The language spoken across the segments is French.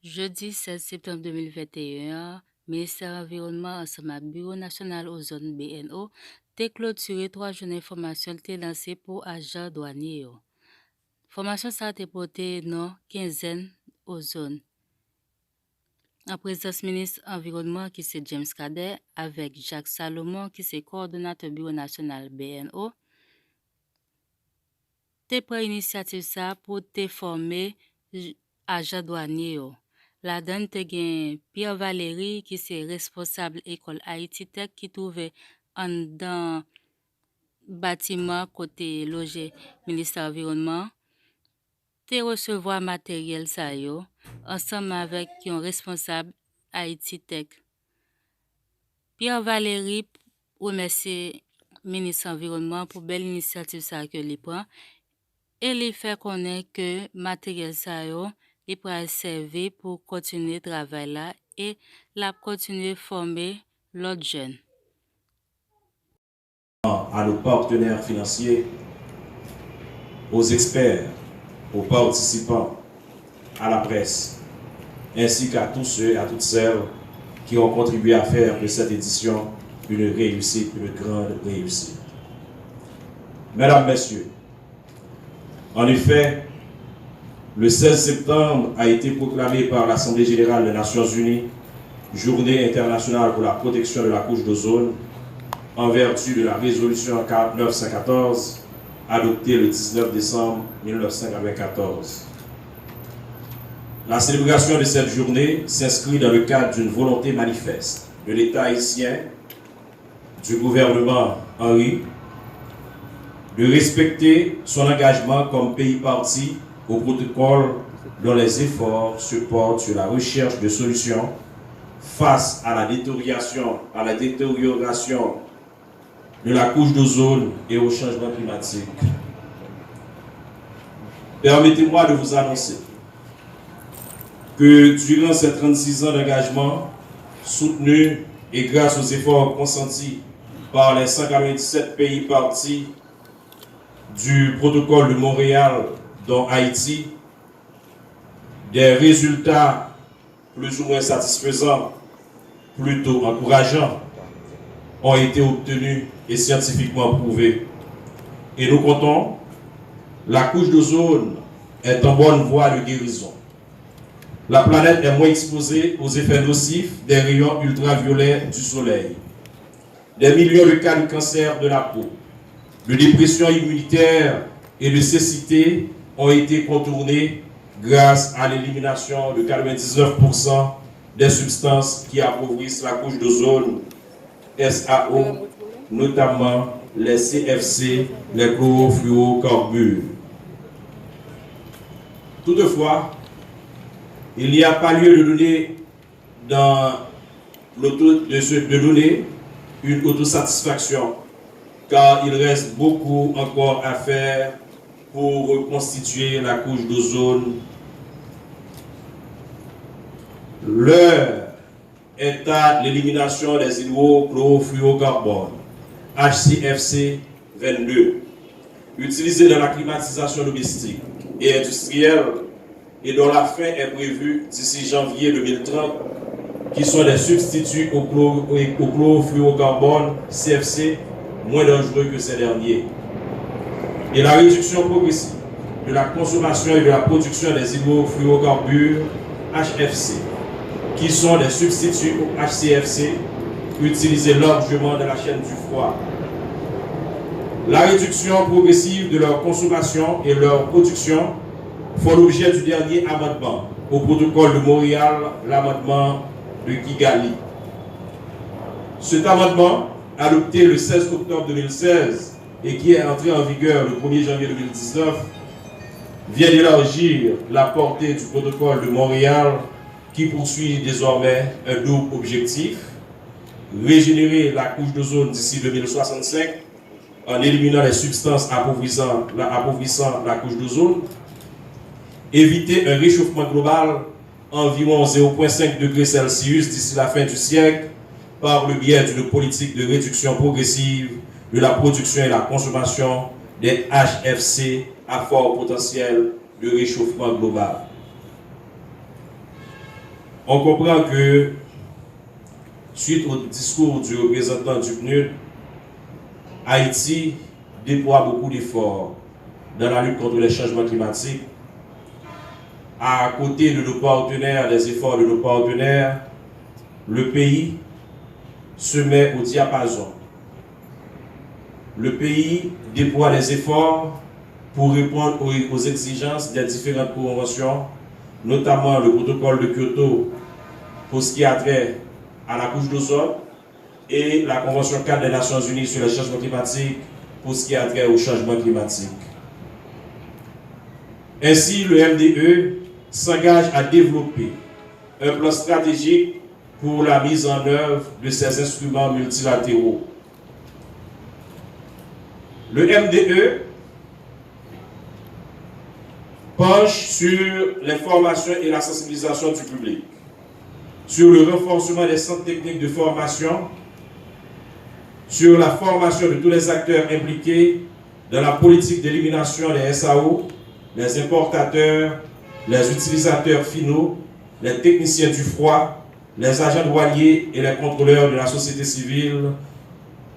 Jeudi 16 septembre 2021, ministère de l'Environnement ensemble avec Bureau national ozone BNO a clôturé 3 journées de formation lancées pour agents douaniers. La formation a été portée dans quinzaine ozone. En présence du ministre de l'Environnement qui c'est James Cadet avec Jacques Salomon qui c'est coordonnateur Bureau national BNO. Te pris initiative ça pour te former agents douaniers. La donne te gen Pierre Valérie qui c'est responsable école Haïti Tech qui trouvait en dans bâtiment côté logé ministère de l'Environnement. Te recevoir matériel ça yo ensemble avec un responsable Haïti Tech. Pierre Valérie remercie ministre de l'Environnement pour belle initiative ça que li prend et li fait connaître que matériel ça yo il pourra servir pour continuer le travail là et la continuer à former l'autre jeunes. À nos partenaires financiers, aux experts, aux participants, à la presse, ainsi qu'à tous ceux et à toutes celles qui ont contribué à faire de cette édition une réussite, une grande réussite. Mesdames, Messieurs, en effet, le 16 septembre a été proclamé par l'Assemblée générale des Nations unies Journée internationale pour la protection de la couche d'ozone en vertu de la résolution 914 adoptée le 19 décembre 1994. La célébration de cette journée s'inscrit dans le cadre d'une volonté manifeste de l'État haïtien, du gouvernement Henry, de respecter son engagement comme pays parti au protocole dont les efforts se portent sur la recherche de solutions face à la détérioration de la couche d'ozone et au changement climatique. Permettez-moi de vous annoncer que durant ces 36 ans d'engagement, soutenus et grâce aux efforts consentis par les 197 pays partis du protocole de Montréal dont Haïti, des résultats plus ou moins satisfaisants, plutôt encourageants, ont été obtenus et scientifiquement prouvés. Et nous comptons, la couche d'ozone est en bonne voie de guérison. La planète est moins exposée aux effets nocifs des rayons ultraviolets du soleil. Des millions de cas de cancer de la peau, de dépression immunitaire et de cécité ont été contournés grâce à l'élimination de 99% des substances qui appauvrissent la couche d'ozone SAO, notamment les CFC, les chlorofluorocarbures. Toutefois, il n'y a pas lieu de donner une autosatisfaction, car il reste beaucoup encore à faire pour reconstituer la couche d'ozone. L'heure est à l'élimination des hydrochlorofluorocarbones, HCFC 22, utilisés dans la climatisation domestique et industrielle et dont la fin est prévue d'ici janvier 2030, qui sont des substituts au chlorofluorocarbone CFC moins dangereux que ces derniers. Et la réduction progressive de la consommation et de la production des hydrofluorocarbures HFC, qui sont des substituts au HCFC utilisés largement dans la chaîne du froid. La réduction progressive de leur consommation et leur production font l'objet du dernier amendement au protocole de Montréal, l'amendement de Kigali. Cet amendement, adopté le 16 octobre 2016 et qui est entré en vigueur le 1er janvier 2019, vient d'élargir la portée du protocole de Montréal qui poursuit désormais un double objectif: régénérer la couche d'ozone d'ici 2065 en éliminant les substances appauvrissant la couche d'ozone, éviter un réchauffement global environ 0,5 degrés Celsius d'ici la fin du siècle par le biais d'une politique de réduction progressive de la production et la consommation des HFC à fort potentiel de réchauffement global. on comprend que, suite au discours du représentant du PNUD, Haïti déploie beaucoup d'efforts dans la lutte contre les changements climatiques. À côté de nos partenaires, des efforts de nos partenaires, le pays se met au diapason. Le pays déploie des efforts pour répondre aux exigences des différentes conventions, notamment le protocole de Kyoto pour ce qui a trait à la couche d'ozone et la Convention 4 des Nations Unies sur les changements climatiques pour ce qui a trait au changement climatique. Ainsi, le MDE s'engage à développer un plan stratégique pour la mise en œuvre de ces instruments multilatéraux. Le MDE penche sur les formations et la sensibilisation du public, sur le renforcement des centres techniques de formation, sur la formation de tous les acteurs impliqués dans la politique d'élimination des SAO, les importateurs, les utilisateurs finaux, les techniciens du froid, les agents douaniers et les contrôleurs de la société civile,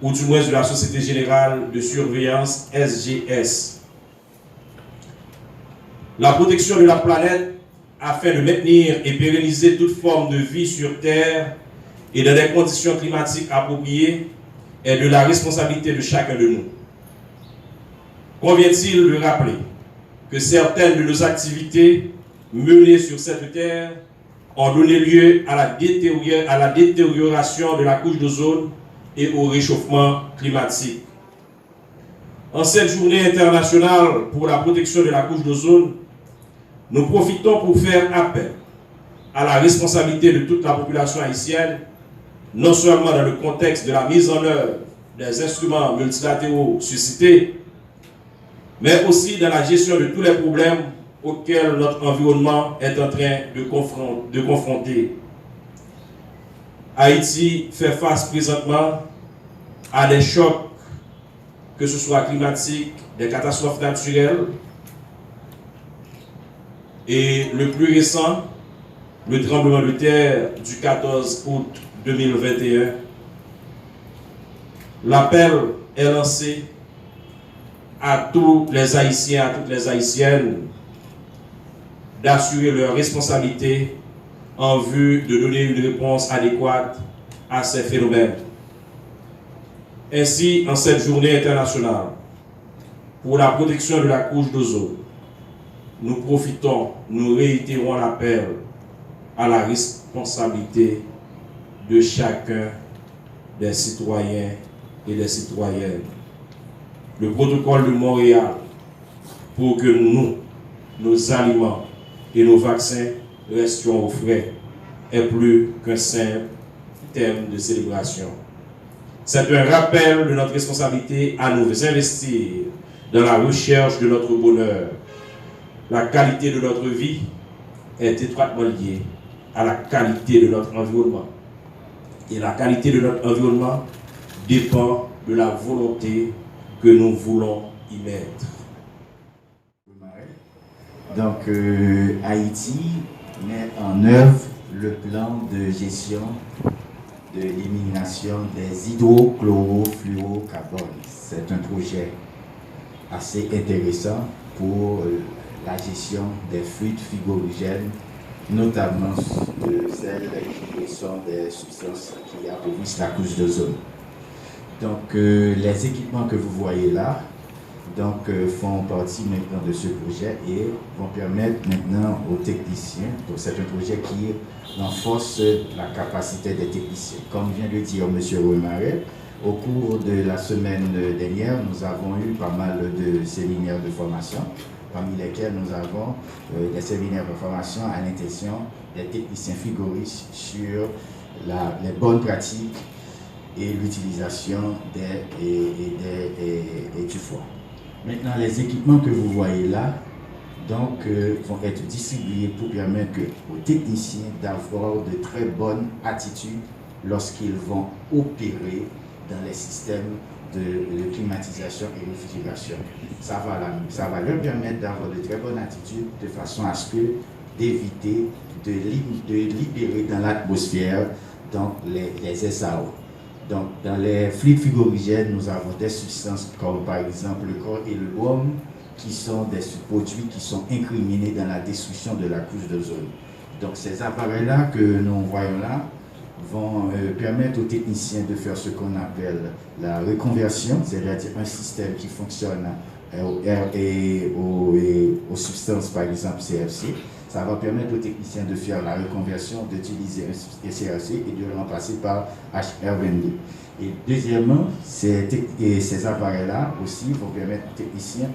ou du moins de la Société Générale de Surveillance, SGS. La protection de la planète afin de maintenir et pérenniser toute forme de vie sur Terre et dans des conditions climatiques appropriées est de la responsabilité de chacun de nous. Convient-il de rappeler que certaines de nos activités menées sur cette Terre ont donné lieu à la détérioration de la couche d'ozone et au réchauffement climatique. En cette journée internationale pour la protection de la couche d'ozone, nous profitons pour faire appel à la responsabilité de toute la population haïtienne, non seulement dans le contexte de la mise en œuvre des instruments multilatéraux suscités, mais aussi dans la gestion de tous les problèmes auxquels notre environnement est en train de confronter. Haïti fait face présentement à des chocs, que ce soit climatiques, des catastrophes naturelles, et le plus récent, le tremblement de terre du 14 août 2021. L'appel est lancé à tous les Haïtiens, à toutes les Haïtiennes, d'assurer leur responsabilité en vue de donner une réponse adéquate à ces phénomènes. Ainsi, en cette journée internationale pour la protection de la couche d'ozone, nous réitérons l'appel à la responsabilité de chacun des citoyens et des citoyennes. Le protocole de Montréal pour que nous, nos aliments et nos vaccins restions au frais est plus qu'un simple thème de célébration. C'est un rappel de notre responsabilité à nous investir dans la recherche de notre bonheur. La qualité de notre vie est étroitement liée à la qualité de notre environnement. Et la qualité de notre environnement dépend de la volonté que nous voulons y mettre. Donc, Haïti met en œuvre le plan de gestion de l'élimination des hydrochlorofluorocarbones. C'est un projet assez intéressant pour la gestion des fluides frigorigènes, notamment de celles qui sont des substances qui appauvrissent la couche d'ozone. Donc, les équipements que vous voyez là font partie maintenant de ce projet et vont permettre maintenant aux techniciens, donc c'est un projet qui renforce la capacité des techniciens. Comme vient de dire M. Remaret, au cours de la semaine dernière, nous avons eu pas mal de séminaires de formation, parmi lesquels nous avons des séminaires de formation à l'intention des techniciens frigoristes sur les bonnes pratiques et l'utilisation du foie. Maintenant, les équipements que vous voyez là vont être distribués pour permettre aux techniciens d'avoir de très bonnes attitudes lorsqu'ils vont opérer dans les systèmes de climatisation et réfrigération. Ça va leur permettre d'avoir de très bonnes attitudes de façon à ce que d'éviter de libérer dans l'atmosphère donc les SAO. Donc, dans les fluides frigorigènes, nous avons des substances comme par exemple le corps et le brome, qui sont des produits qui sont incriminés dans la destruction de la couche d'ozone. Donc, ces appareils-là que nous voyons là vont permettre aux techniciens de faire ce qu'on appelle la reconversion, c'est-à-dire un système qui fonctionne aux substances, par exemple CFC. Ça va permettre aux techniciens de faire la reconversion, d'utiliser un CFC et de le remplacer par HR22. Et deuxièmement, ces appareils-là aussi vont permettre aux techniciens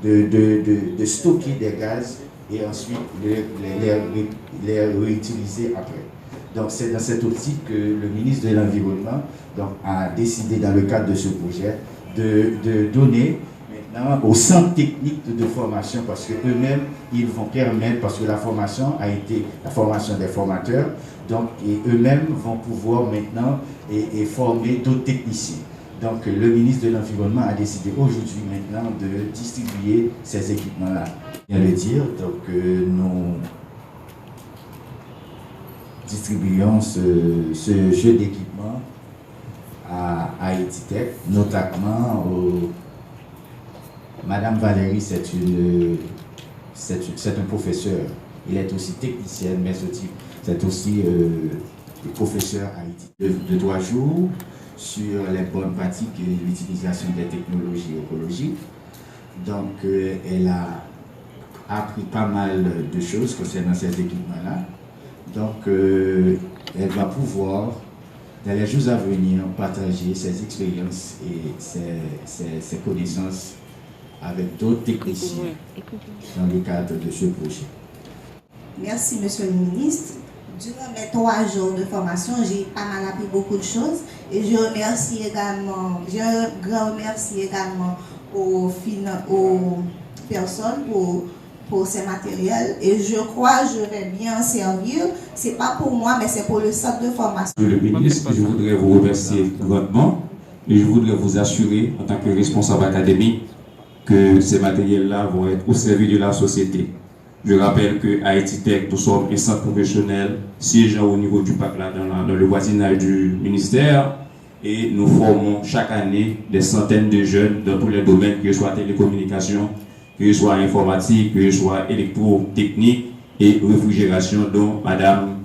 de stocker des gaz et ensuite les réutiliser après. Donc c'est dans cette optique que le ministre de l'Environnement a décidé dans le cadre de ce projet de donner maintenant aux centres techniques de formation, parce qu'eux-mêmes, ils vont permettre, parce que la formation a été la formation des formateurs, donc eux-mêmes vont pouvoir maintenant former d'autres techniciens. Donc le ministre de l'Environnement a décidé aujourd'hui maintenant de distribuer ces équipements-là. Je viens de le dire, donc nous distribuons ce jeu d'équipement à Haïti Tech, notamment Madame Valérie, c'est un professeur. Il est aussi technicien, mais c'est aussi professeur à Haïti. De 3 jours sur les bonnes pratiques et l'utilisation des technologies écologiques. Donc, elle a appris pas mal de choses concernant ces équipements-là. Donc, elle va pouvoir, dans les jours à venir, partager ses expériences et ses connaissances avec d'autres techniciens dans le cadre de ce projet. Merci, Monsieur le Ministre. Durant mes 3 jours de formation, j'ai pas mal appris beaucoup de choses et je remercie également, aux personnes pour ces matériels et je crois que je vais bien servir. C'est pas pour moi, mais c'est pour le centre de formation. Monsieur le ministre, je voudrais vous remercier grandement et je voudrais vous assurer, en tant que responsable académique, que ces matériels-là vont être au service de la société. Je rappelle que Haïti Tech, nous sommes un centre professionnel siégeant au niveau du PAC là, dans le voisinage du ministère et nous formons chaque année des centaines de jeunes dans tous les domaines, que ce soit télécommunications, que ce soit informatique, que ce soit électrotechnique et réfrigération, dont Madame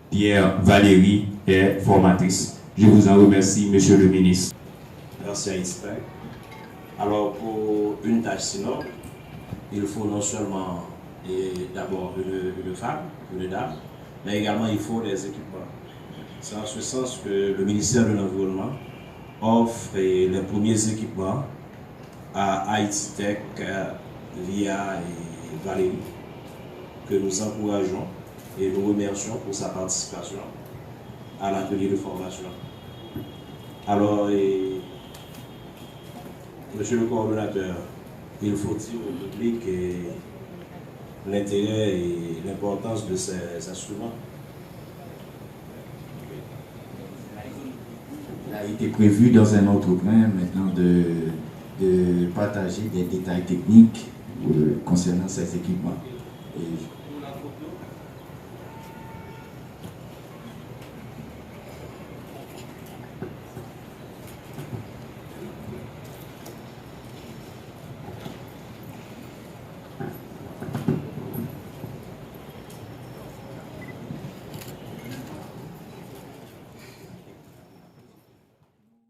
Pierre Valérie est formatrice. Je vous en remercie, Monsieur le ministre. Merci Haïti Tech. Alors pour une tâche sinon, il faut non seulement d'abord une femme, une dame, mais également il faut des équipements. C'est en ce sens que le ministère de l'Environnement offre les premiers équipements à Haïti Tech via Valérie, que nous encourageons et nous remercions pour sa participation à l'atelier de formation. Alors, Monsieur le coordonnateur, il faut dire au public l'intérêt et l'importance de ces instruments. Il a été prévu dans un autre plan maintenant de partager des détails techniques concernant ces équipements. Et